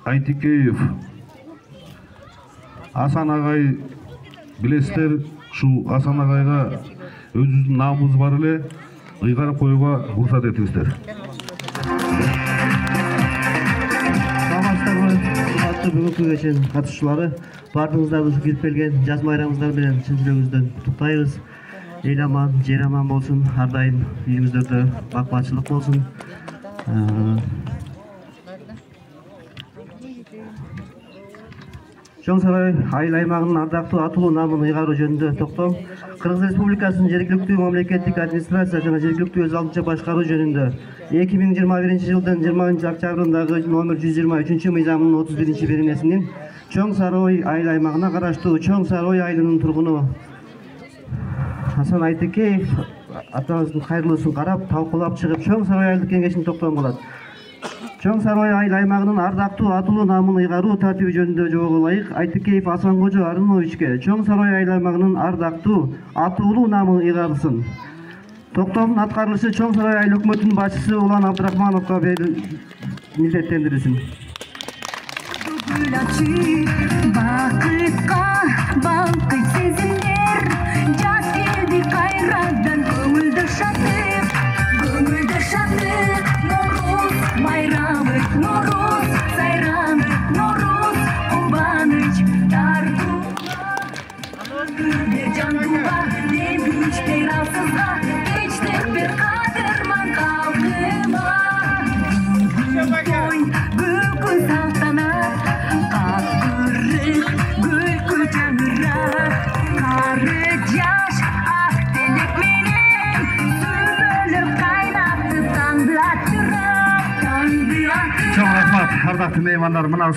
Айтикеев, Асан агай билесиздер, ушул Асан агайга өзүбүздүн намыбыз бар эле, ыйгарып коюуга уруксат этиңиздер. Саламатсыздарбы, бүгүнкү кеченин катышуучулары, баардыгыңыздарды кирип келген жаз майрамыңыздар менен чын жүрөгүбүздөн куттуктайбыз. Эл аман, жер аман болсун, ар дайым үйүңүздөрдө бак-бачылык болсун. Чоң Сарай айыл аймагынын ардактуу атуулуу намын ыйгаруу жөнүндө токтом. Кыргыз Республикасынын жергиликтүү мамлекеттик администрация жана жергиликтүү өз алдынча башкаруу жөнүндө 2021 жылдын 20 октябрындагы номер 123 мыйзамынын 31 беренесинин Чоң Сарай айыл аймагына караштуу Чоң Сарай айылынын тургуну Асан Айтикеев атабыздын кайрылуусун карап, талкуулап чыгып, Чоң Сарай айылдык кеңешинин токтомун кылат. Чоң Сарай айыл аймагынын ардактуу атуулуу намын ыйгаруу тартиби жөнүндө жоого ылайык Айтикеев Асанкожо Арыновичке Чоң Сарай айыл аймагынын ардактуу атуулуу намы ыйгарылсын. Токтомдун аткарылышы Чоң Сарай айыл өкмөтүнүн башчысы Улан Абдрахмановго милдеттендирилсин. Çok rahmat, ardaklı meymanlar, mına